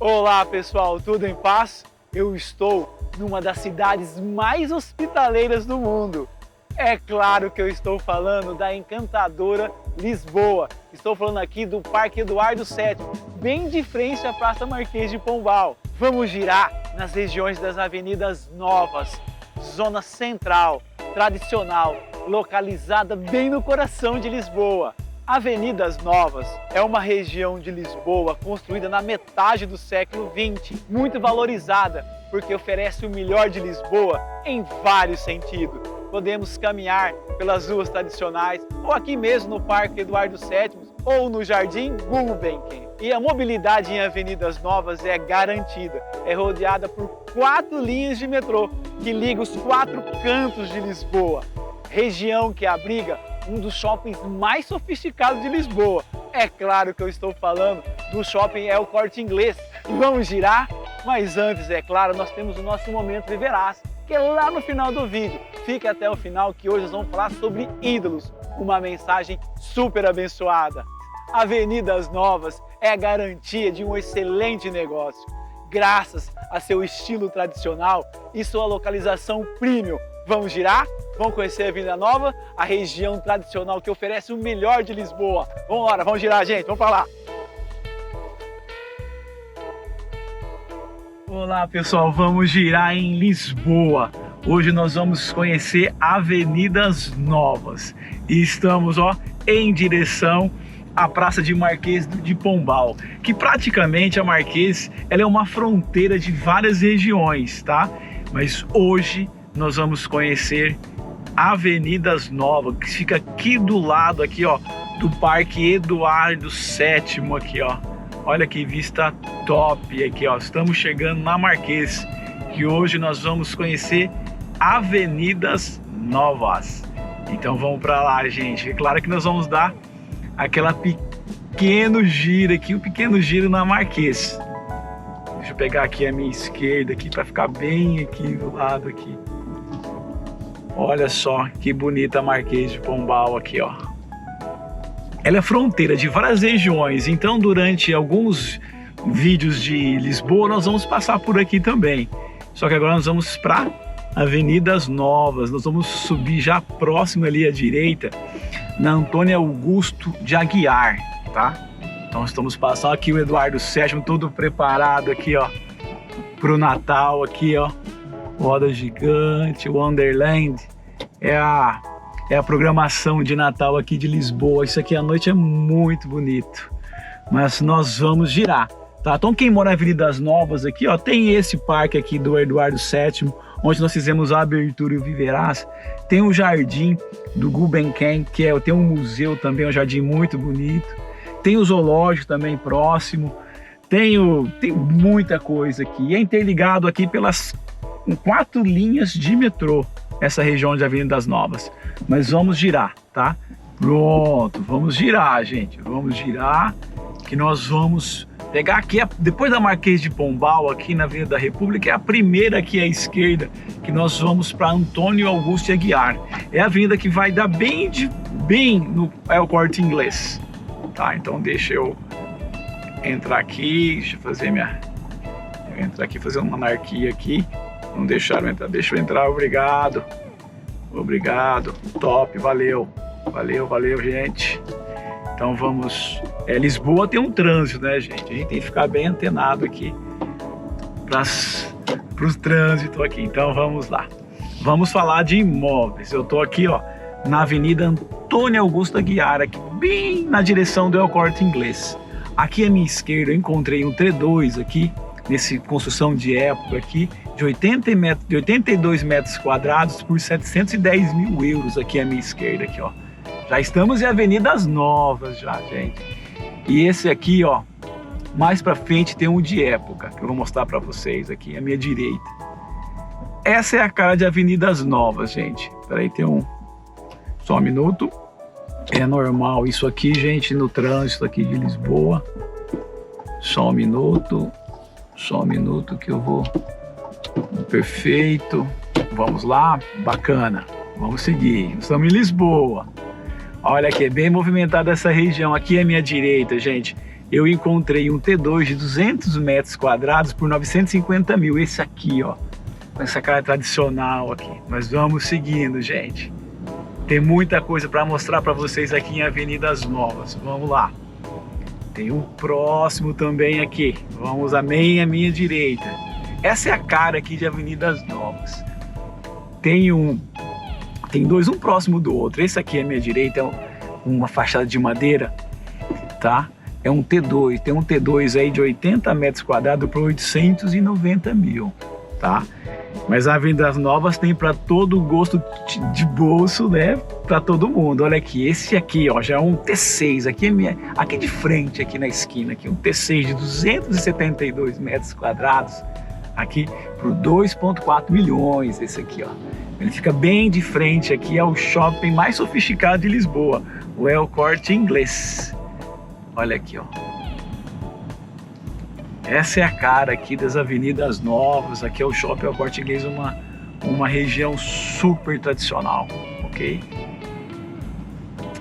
Olá pessoal, tudo em paz? Eu estou numa das cidades mais hospitaleiras do mundo. É claro que eu estou falando da encantadora Lisboa. Estou falando aqui do Parque Eduardo VII, bem de frente à Praça Marquês de Pombal. Vamos girar nas regiões das avenidas novas, zona central, tradicional, localizada bem no coração de Lisboa. Avenidas Novas é uma região de Lisboa construída na metade do século XX, muito valorizada porque oferece o melhor de Lisboa em vários sentidos. Podemos caminhar pelas ruas tradicionais ou aqui mesmo no Parque Eduardo VII ou no Jardim Gulbenkian. E a mobilidade em Avenidas Novas é garantida, é rodeada por 4 linhas de metrô que ligam os 4 cantos de Lisboa, região que abriga um dos shoppings mais sofisticados de Lisboa. É claro que eu estou falando do shopping El Corte Inglês. Vamos girar? Mas antes, é claro, nós temos o nosso Momento Viverás, que é lá no final do vídeo. Fique até o final que hoje nós vamos falar sobre ídolos, uma mensagem super abençoada. Avenidas Novas é a garantia de um excelente negócio. Graças a seu estilo tradicional e sua localização premium. Vamos girar? Vamos conhecer a Avenida Nova, a região tradicional que oferece o melhor de Lisboa. Vamos lá, vamos girar, gente, vamos para lá. Olá pessoal, vamos girar em Lisboa. Hoje nós vamos conhecer Avenidas Novas e estamos em direção à Praça de Marquês de Pombal, que praticamente a Marquês ela é uma fronteira de várias regiões, tá? Mas hoje nós vamos conhecer Avenidas Novas, que fica aqui do lado aqui, do Parque Eduardo VII aqui, Olha que vista top aqui, Estamos chegando na Marquês, que hoje nós vamos conhecer Avenidas Novas. Então vamos para lá, gente. É claro que nós vamos dar aquela pequeno giro aqui, um pequeno giro na Marquês. Deixa eu pegar aqui a minha esquerda aqui para ficar bem aqui do lado aqui. Olha só que bonita a Marquês de Pombal aqui, Ela é fronteira de várias regiões, então durante alguns vídeos de Lisboa nós vamos passar por aqui também. Só que agora nós vamos para Avenidas Novas, nós vamos subir já próximo ali à direita, na Antônio Augusto de Aguiar, tá? Então estamos passando aqui o Eduardo VII, todo preparado aqui, para o Natal aqui, Roda Gigante, Wonderland, é a programação de Natal aqui de Lisboa. Isso aqui à noite é muito bonito, mas nós vamos girar, tá? Então quem mora em Avenidas Novas aqui, tem esse parque aqui do Eduardo VII, onde nós fizemos a abertura e o Viverás. Tem o Jardim do Gulbenkian, que tem um museu também, um jardim muito bonito. Tem o zoológico também próximo. Tem muita coisa aqui. É interligado aqui pelas 4 linhas de metrô, essa região de Avenidas Novas. Mas vamos girar, tá? Pronto, vamos girar, gente. Vamos girar, que nós vamos pegar aqui, depois da Marquês de Pombal, aqui na Avenida da República, é a primeira aqui à esquerda, que nós vamos para Antônio Augusto de Aguiar. É a avenida que vai dar bem no El Corte Inglês. Tá, então deixa eu entrar aqui, deixa eu fazer eu entrar aqui, fazer uma anarquia aqui. Não deixaram entrar, deixa eu entrar, obrigado, top, valeu, gente. Então vamos, Lisboa tem um trânsito, né, gente? A gente tem que ficar bem antenado aqui para o trânsito aqui. Então vamos lá, vamos falar de imóveis. Eu tô aqui, na Avenida Antônio Augusto Aguiar, aqui bem na direção do El Corte Inglês. Aqui à minha esquerda eu encontrei um T2 aqui, nesse construção de época aqui, de 82 metros quadrados por 710 mil euros aqui à minha esquerda aqui, Já estamos em Avenidas Novas já, gente. E esse aqui, mais pra frente tem um de época, que eu vou mostrar pra vocês aqui, à minha direita. Essa é a cara de Avenidas Novas, gente. Peraí, só um minuto. É normal isso aqui, gente, no trânsito aqui de Lisboa. Só um minuto que eu vou... Perfeito. Vamos lá, bacana. Vamos seguir. Estamos em Lisboa. Olha aqui, é bem movimentada essa região. Aqui é a minha direita, gente. eu encontrei um T2 de 200 metros quadrados por 950 mil. Esse aqui, ó, com essa cara tradicional aqui. Mas vamos seguindo, gente. Tem muita coisa para mostrar para vocês aqui em Avenidas Novas. Vamos lá. Tem um próximo também aqui. Vamos à minha direita. Essa é a cara aqui de Avenidas Novas. Tem dois, um próximo do outro. Esse aqui à minha direita é uma fachada de madeira, tá? É um T2. Tem um T2 aí de 80 metros quadrados por 890 mil, tá? Mas a Avenidas Novas tem para todo gosto de bolso, né? Para todo mundo. Olha aqui, esse aqui, ó, já é um T6. Aqui de frente, aqui na esquina, aqui um T6 de 272 metros quadrados. Aqui por 2,4 milhões. Esse aqui, ó. Ele fica bem de frente aqui ao shopping mais sofisticado de Lisboa, o El Corte Inglês. Olha aqui, ó. Essa é a cara aqui das Avenidas Novas. Aqui é o shopping El Corte Inglês, uma região super tradicional, ok?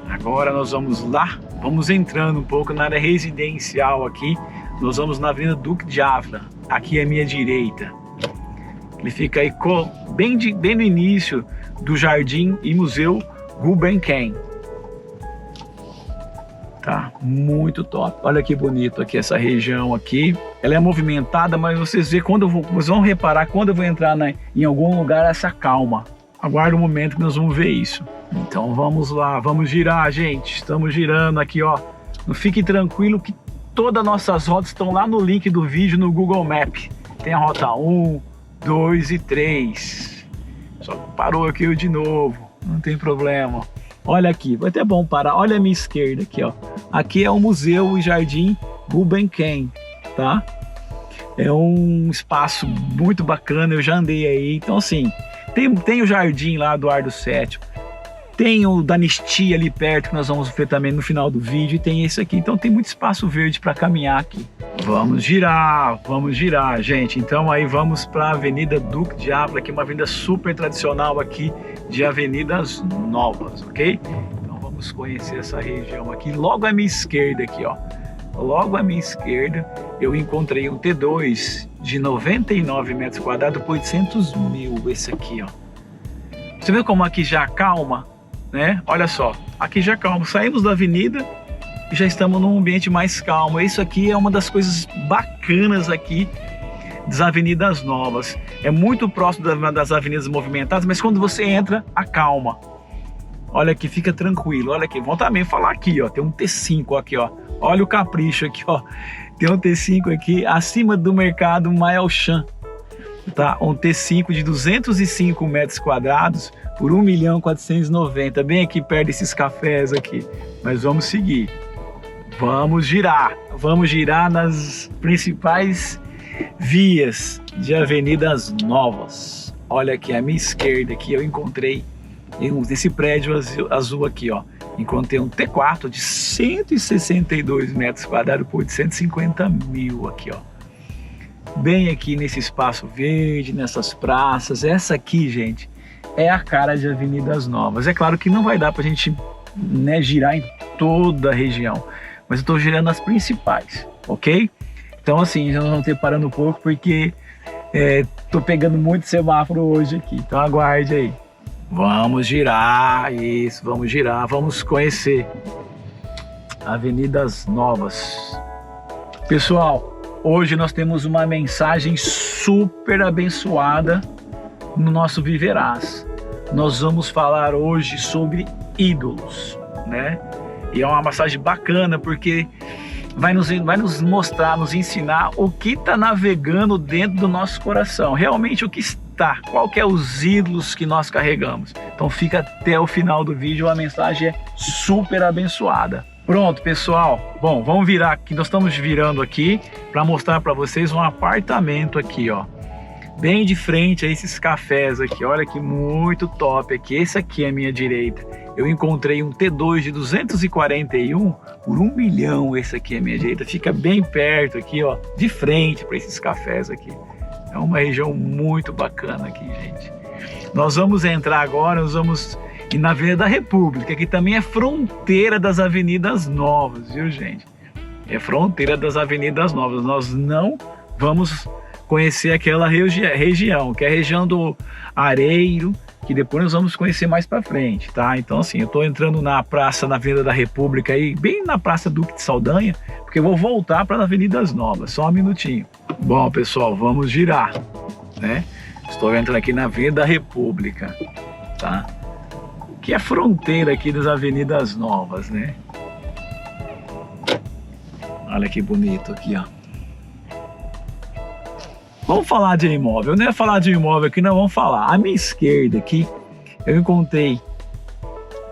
Agora nós vamos lá, vamos entrando um pouco na área residencial aqui. Nós vamos na Avenida Duque de Ávila, aqui à minha direita. Ele fica aí bem no início do Jardim e Museu Gulbenkian. Tá, muito top. Olha que bonito aqui essa região aqui. Ela é movimentada, mas vocês vão reparar quando eu vou entrar em algum lugar essa calma. Aguarda um momento que nós vamos ver isso. Então vamos lá, vamos girar, gente. Estamos girando aqui, ó. Não fique tranquilo que todas as nossas rotas estão lá no link do vídeo no Google Maps. Tem a rota 1, 2 e 3. Só parou aqui eu de novo, não tem problema. Olha aqui, vai até bom parar. Olha a minha esquerda aqui, ó. Aqui é o Museu e Jardim Gulbenkian, tá? É um espaço muito bacana, eu já andei aí. Então assim, tem o jardim lá do Eduardo VII. Tem o da Anistia ali perto, que nós vamos ver também no final do vídeo. E tem esse aqui, então tem muito espaço verde para caminhar aqui. Vamos girar, gente. Então aí vamos para a Avenida Duque de Ávila, que é uma avenida super tradicional aqui de Avenidas Novas, ok? Então vamos conhecer essa região aqui. Logo à minha esquerda aqui, ó. Logo à minha esquerda eu encontrei um T2 de 99 metros quadrados por 800 mil. Esse aqui, ó. Você vê como aqui já calma, né? Olha só, aqui já calma. Saímos da avenida e já estamos num ambiente mais calmo. Isso aqui é uma das coisas bacanas aqui das Avenidas Novas. É muito próximo das avenidas movimentadas, mas quando você entra, acalma. Olha aqui, fica tranquilo. Olha aqui, vamos também falar aqui, ó. Tem um T5 aqui, ó. Olha o capricho aqui, ó. Tem um T5 aqui acima do mercado Maelchan. Tá? Um T5 de 205 metros quadrados por 1.490.000, bem aqui perto desses cafés aqui. Mas vamos seguir. Vamos girar nas principais vias de Avenidas Novas. Olha aqui à minha esquerda aqui eu encontrei esse prédio azul aqui, ó. Encontrei um T4 de 162 metros quadrados por 850 mil aqui, ó. Bem aqui nesse espaço verde, nessas praças. Essa aqui, gente, é a cara de Avenidas Novas. É claro que não vai dar pra gente, né, girar em toda a região, mas eu tô girando as principais, ok? Então assim, nós vamos ter parando um pouco porque tô pegando muito semáforo hoje aqui, então aguarde aí. Vamos girar, isso, vamos girar, vamos conhecer Avenidas Novas. Pessoal, hoje nós temos uma mensagem super abençoada no nosso Viverás. Nós vamos falar hoje sobre ídolos, né? E é uma mensagem bacana porque vai nos mostrar, nos ensinar o que está navegando dentro do nosso coração. Realmente o que está, qual que é os ídolos que nós carregamos. Então fica até o final do vídeo, a mensagem é super abençoada. Pronto, pessoal. Bom, vamos virar aqui. Nós estamos virando aqui para mostrar para vocês um apartamento aqui, ó. Bem de frente a esses cafés aqui. Olha que muito top aqui. Esse aqui é a minha direita. Eu encontrei um T2 de 241 por 1 milhão. Esse aqui é a minha direita. Fica bem perto aqui, ó. De frente para esses cafés aqui. É uma região muito bacana aqui, gente. Nós vamos entrar agora, nós vamos ir na Avenida da República, que também é fronteira das Avenidas Novas, viu, gente? É fronteira das Avenidas Novas. Nós não vamos conhecer aquela região, que é a região do Areiro, que depois nós vamos conhecer mais para frente, tá? Então assim, eu tô entrando na praça, na Avenida da República aí, bem na Praça Duque de Saldanha, porque eu vou voltar para as Avenidas Novas, só um minutinho. Bom, pessoal, vamos girar, né? Estou entrando aqui na Avenida da República, tá? Que é a fronteira aqui das Avenidas Novas, né? Olha que bonito aqui, ó. Vamos falar de imóvel, não é falar de imóvel aqui, não vamos falar. À minha esquerda aqui, eu encontrei,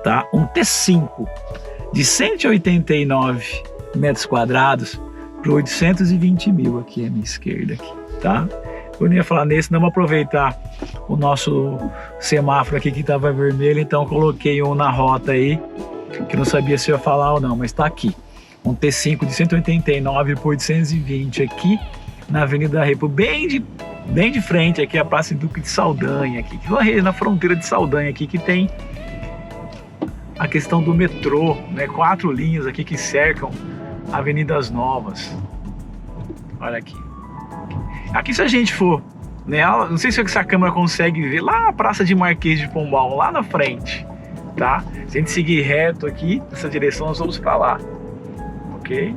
tá, um T5 de 189 metros quadrados por 820 mil aqui à minha esquerda, aqui, tá? Eu não ia falar nesse, não vou aproveitar o nosso semáforo aqui que estava vermelho, então coloquei um na rota aí, que não sabia se eu ia falar ou não, mas tá aqui. Um T5 de 189 por 820 aqui, na Avenida da República, bem de frente aqui, a Praça Duque de Saldanha, aqui, na fronteira de Saldanha aqui, que tem a questão do metrô, né? 4 linhas aqui que cercam Avenidas Novas. Olha aqui. Aqui se a gente for, né? Não sei se essa câmera consegue ver, lá a Praça de Marquês de Pombal, lá na frente, tá? Se a gente seguir reto aqui, nessa direção, nós vamos para lá, ok?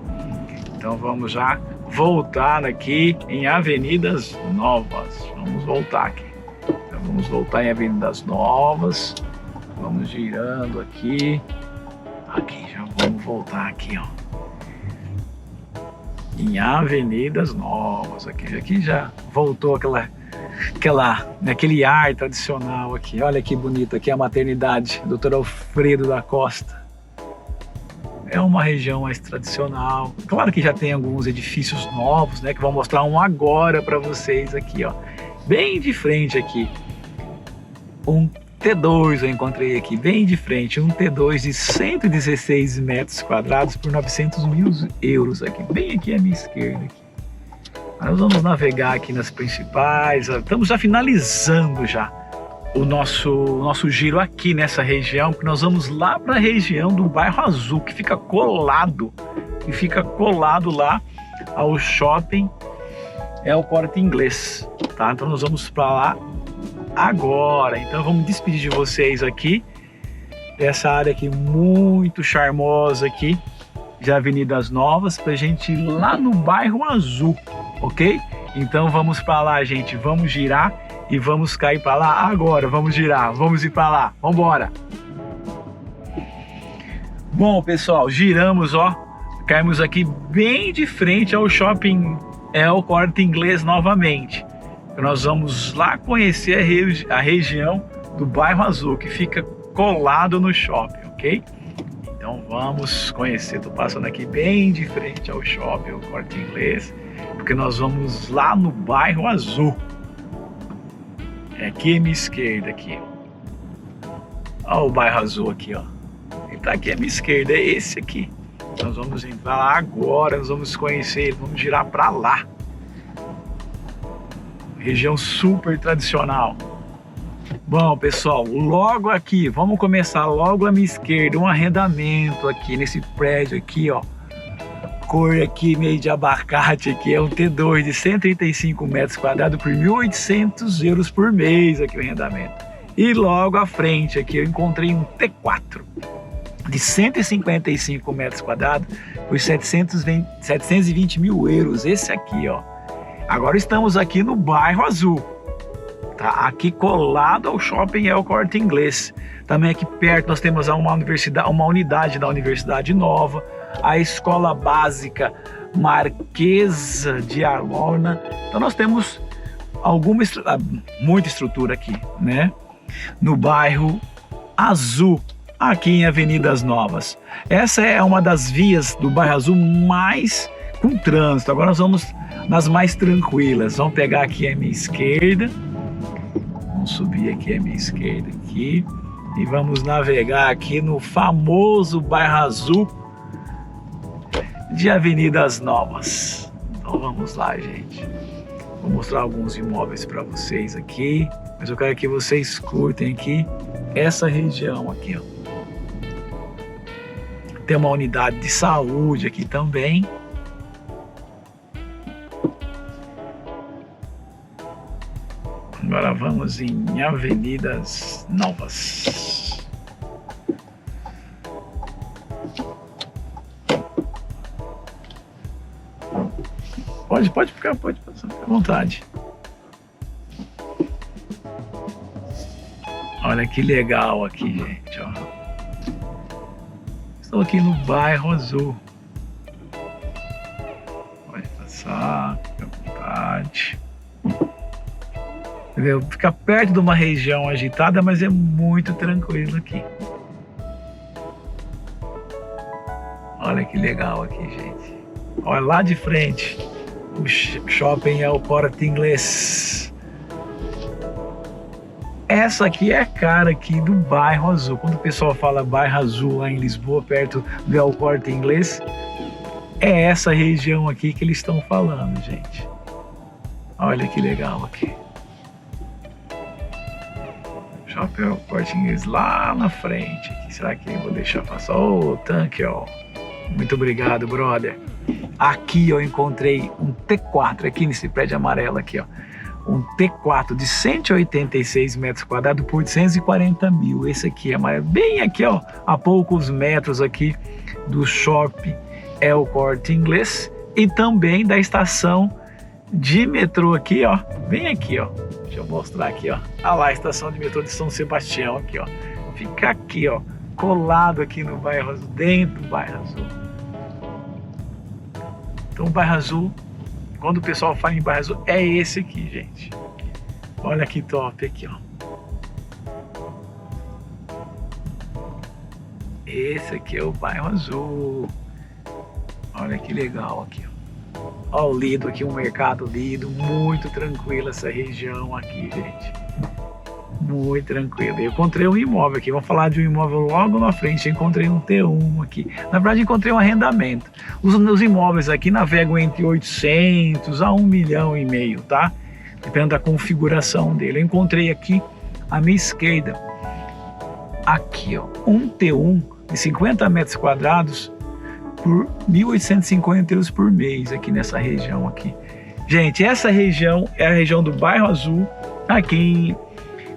Então vamos já voltar aqui em Avenidas Novas. Vamos voltar aqui. Então, vamos voltar em Avenidas Novas. Vamos girando aqui. Aqui, já vamos voltar aqui, ó. Em Avenidas Novas. Aqui já voltou aquele ar tradicional aqui. Olha que bonito aqui a maternidade Dr. Alfredo da Costa. É uma região mais tradicional. Claro que já tem alguns edifícios novos, né? Que vou mostrar um agora para vocês aqui, ó. Bem de frente aqui. Um T2 eu encontrei aqui, bem de frente. Um T2 de 116 metros quadrados por 900 mil euros aqui. Bem aqui à minha esquerda. Aqui. Nós vamos navegar aqui nas principais. Estamos já finalizando já o nosso giro aqui nessa região, porque nós vamos lá para a região do Bairro Azul, que fica colado lá ao shopping El Corte Inglês, tá? Então nós vamos para lá agora. Então vamos despedir de vocês aqui dessa área aqui muito charmosa aqui de Avenidas Novas, pra gente ir lá no Bairro Azul, ok? Então vamos para lá, gente, vamos girar e vamos cair para lá agora. Vamos girar, vamos ir para lá, vamos embora. Bom, pessoal, giramos, ó, caímos aqui bem de frente ao shopping El Corte Inglês novamente. Nós vamos lá conhecer a região do Bairro Azul, que fica colado no shopping, ok? Então vamos conhecer. Tô passando aqui bem de frente ao shopping El Corte Inglês, porque nós vamos lá no Bairro Azul. É aqui à minha esquerda, aqui. Olha o Bairro Azul aqui, ó. Ele tá aqui à minha esquerda, é esse aqui. Nós vamos entrar lá agora, nós vamos conhecer ele, vamos girar para lá. Região super tradicional. Bom, pessoal, logo aqui, vamos começar logo à minha esquerda, um arrendamento aqui nesse prédio aqui, ó. Cor aqui meio de abacate aqui, é um T2 de 135 metros quadrados por 1.800 euros por mês aqui o arrendamento. E logo à frente aqui eu encontrei um T4 de 155 metros quadrados por 720 mil euros, esse aqui, ó. Agora estamos aqui no Bairro Azul, tá? Aqui colado ao shopping El Corte Inglês. Também aqui perto nós temos uma unidade da Universidade Nova, a Escola Básica Marquesa de Arlona. Então nós temos muita estrutura aqui, né? No Bairro Azul, aqui em Avenidas Novas. Essa é uma das vias do Bairro Azul mais com trânsito. Agora nós vamos nas mais tranquilas. Vamos pegar aqui a minha esquerda. Vamos subir aqui a minha esquerda aqui. E vamos navegar aqui no famoso Bairro Azul de Avenidas Novas. Então vamos lá, gente. Vou mostrar alguns imóveis para vocês aqui. Mas eu quero que vocês curtem aqui essa região aqui, ó. Tem uma unidade de saúde aqui também, Agora vamos em Avenidas Novas. Pode ficar à vontade. Olha que legal aqui, gente, ó. Estou aqui no Bairro Azul. Pode passar, fica à vontade. Entendeu? Fica perto de uma região agitada, mas é muito tranquilo aqui. Olha que legal aqui, gente. Olha lá de frente. O shopping é o Corte Inglês. Essa aqui é a cara aqui do Bairro Azul. Quando o pessoal fala Bairro Azul lá em Lisboa, perto do El Corte Inglês, é essa região aqui que eles estão falando, gente. Olha que legal aqui. Shopping El Corte Inglês lá na frente. Será que eu vou deixar passar? Ô, tanque, ó. Muito obrigado, brother. Aqui eu encontrei um T4 aqui nesse prédio amarelo aqui, ó. Um T4 de 186 metros quadrados por 840 mil. Esse aqui é amarelo, bem aqui, ó, a poucos metros aqui do shopping El Corte Inglês e também da estação de metrô aqui, ó, bem aqui, ó. Deixa eu mostrar aqui, ó. Olha lá a estação de metrô de São Sebastião aqui, ó. Fica aqui, ó, colado aqui no Bairro Azul, dentro do Bairro Azul. Então o Bairro Azul, quando o pessoal fala em Bairro Azul, é esse aqui, gente. Olha que top aqui, ó. Esse aqui é o Bairro Azul. Olha que legal aqui, ó. Ó o Lido aqui, um mercado Lido, muito tranquilo essa região aqui, gente. Muito tranquilo. Eu encontrei um imóvel aqui, vamos falar de um imóvel logo na frente. Eu encontrei um T1 aqui. Na verdade, encontrei um arrendamento. Os imóveis aqui navegam entre 800 a 1,5 milhão, tá? Dependendo da configuração dele. Eu encontrei aqui à minha esquerda, aqui, ó, um T1 de 50 metros quadrados por 1.850 euros por mês aqui nessa região aqui. Gente, essa região é a região do Bairro Azul, aqui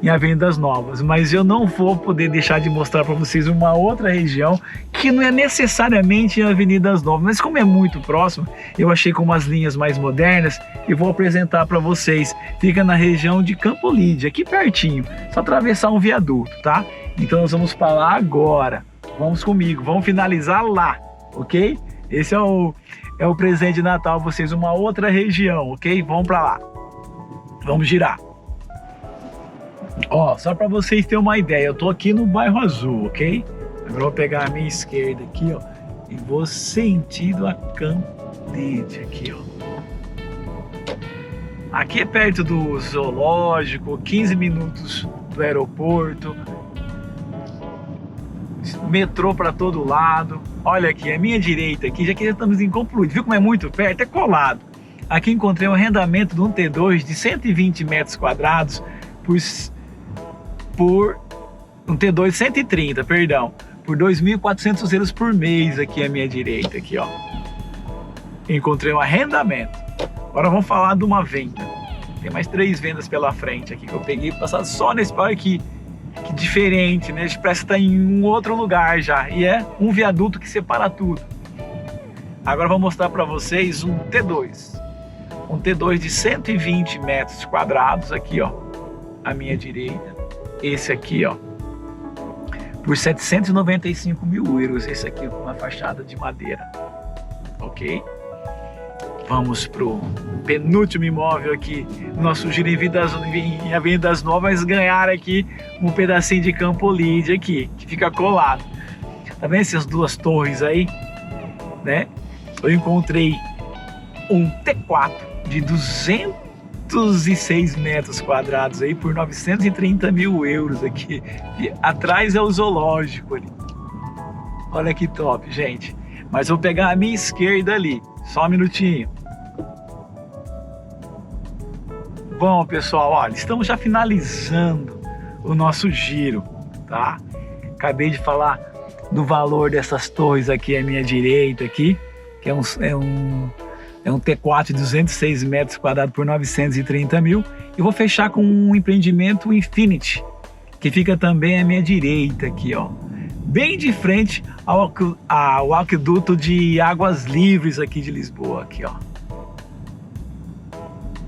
em Avenidas Novas, mas eu não vou poder deixar de mostrar para vocês uma outra região que não é necessariamente em Avenidas Novas, mas como é muito próximo, eu achei com umas linhas mais modernas e vou apresentar para vocês. Fica na região de Campo Lídia, aqui pertinho, só atravessar um viaduto, tá? Então nós vamos para lá agora. Vamos comigo, vamos finalizar lá, ok? Esse é o presente de Natal, vocês, uma outra região, ok? Vamos para lá. Vamos girar. Ó, só para vocês terem uma ideia, eu tô aqui no Bairro Azul, ok? Agora eu vou pegar a minha esquerda aqui, ó, e vou sentido a Campo Lídia aqui, ó. Aqui é perto do zoológico, 15 minutos do aeroporto, metrô para todo lado. Olha aqui, a minha direita aqui, já que já estamos em Campo Lídia, viu como é muito perto? É colado. Aqui encontrei um arrendamento de um T2 de 120 metros quadrados por um T2 130, perdão, por 2.400 euros por mês aqui à minha direita, aqui, ó. Encontrei um arrendamento. Agora vamos falar de uma venda. Tem mais 3 vendas pela frente aqui que eu peguei para passar só nesse pau aqui. Que diferente, né? Parece que tá em um outro lugar já. E é um viaduto que separa tudo. Agora eu vou mostrar para vocês um T2. Um T2 de 120 metros quadrados aqui, ó, à minha direita. Esse aqui, ó, por 795 mil euros. Esse aqui com uma fachada de madeira, ok? Vamos pro penúltimo imóvel aqui, nosso giro em Avenidas Novas, ganhar aqui um pedacinho de Campo Lídia aqui, que fica colado. Tá vendo essas duas torres aí, né? Eu encontrei um T4 de 206 metros quadrados aí por 930 mil euros aqui. E atrás é o zoológico ali. Olha que top, gente. Mas vou pegar a minha esquerda ali. Só um minutinho. Bom, pessoal, olha, estamos já finalizando o nosso giro, tá? Acabei de falar do valor dessas torres aqui à minha direita aqui, que é um É um T4 de 206 metros quadrados por 930 mil. E vou fechar com um empreendimento Infinity, que fica também à minha direita aqui, ó. Bem de frente ao aqueduto de Águas Livres aqui de Lisboa, aqui, ó.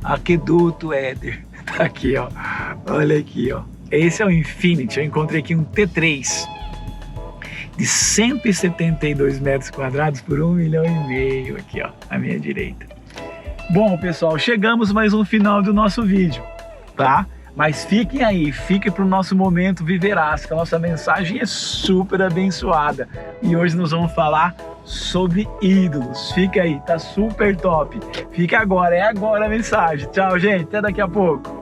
Aqueduto Éder, tá aqui, ó. Olha aqui, ó. Esse é o Infinity. Eu encontrei aqui um T3 de 172 metros quadrados por 1,5 milhão aqui, ó, à minha direita. Bom, pessoal, chegamos mais um final do nosso vídeo, tá? Mas fiquem aí, fiquem para o nosso momento Viverás, que a nossa mensagem é super abençoada. E hoje nós vamos falar sobre ídolos. Fica aí, tá super top. Fica agora, é agora a mensagem. Tchau, gente, até daqui a pouco.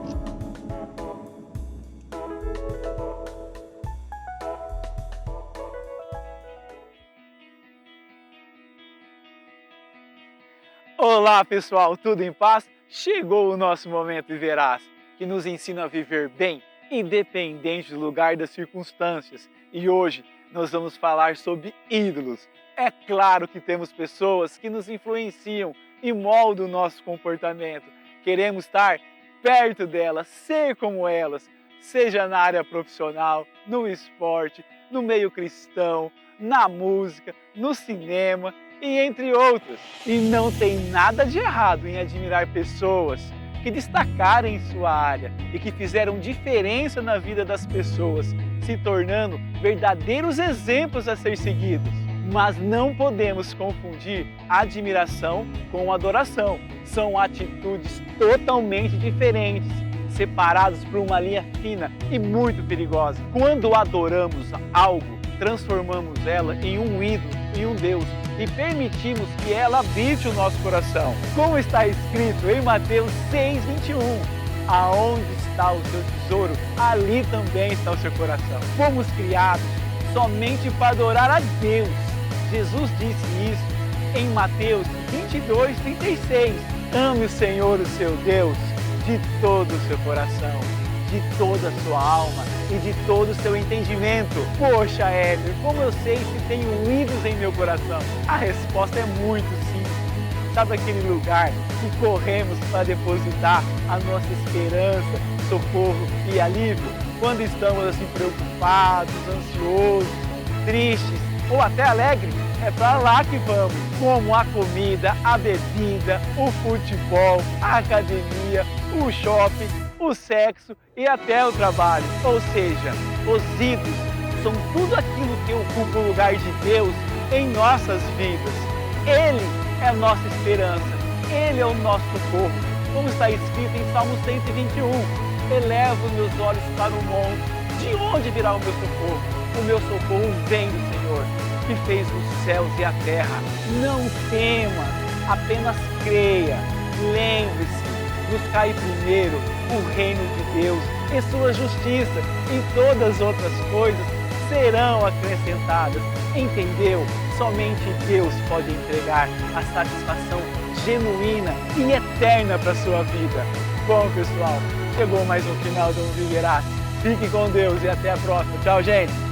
Olá, pessoal, tudo em paz? Chegou o nosso momento Viverás, que nos ensina a viver bem, independente do lugar das circunstâncias. E hoje nós vamos falar sobre ídolos. É claro que temos pessoas que nos influenciam e moldam o nosso comportamento. Queremos estar perto delas, ser como elas, seja na área profissional, no esporte, no meio cristão, na música, no cinema e entre outros. E não tem nada de errado em admirar pessoas que destacaram em sua área e que fizeram diferença na vida das pessoas, se tornando verdadeiros exemplos a ser seguidos. Mas não podemos confundir admiração com adoração. São atitudes totalmente diferentes, separadas por uma linha fina e muito perigosa. Quando adoramos algo, transformamos ela em um ídolo, em um Deus, e permitimos que ela habite o nosso coração. Como está escrito em Mateus 6:21, aonde está o seu tesouro, ali também está o seu coração. Fomos criados somente para adorar a Deus. Jesus disse isso em Mateus 22:36. Ame o Senhor, o seu Deus, de todo o seu coração, de toda a sua alma e de todo o seu entendimento. Poxa, Éder, como eu sei se tenho ídolos em meu coração? A resposta é muito simples. Sabe aquele lugar que corremos para depositar a nossa esperança, socorro e alívio? Quando estamos assim preocupados, ansiosos, tristes ou até alegres, é para lá que vamos. Como a comida, a bebida, o futebol, a academia, o shopping, o sexo e até o trabalho. Ou seja, os ídolos são tudo aquilo que ocupa o lugar de Deus em nossas vidas. Ele é a nossa esperança, Ele é o nosso socorro. Como está escrito em Salmo 121, elevo meus olhos para o monte. De onde virá o meu socorro? O meu socorro vem do Senhor, que fez os céus e a terra. Não tema, apenas creia. Lembre-se, buscai primeiro o reino de Deus e sua justiça, e todas as outras coisas serão acrescentadas. Entendeu? Somente Deus pode entregar a satisfação genuína e eterna para a sua vida. Bom, pessoal, chegou mais um final do Viverás. Fique com Deus e até a próxima. Tchau, gente!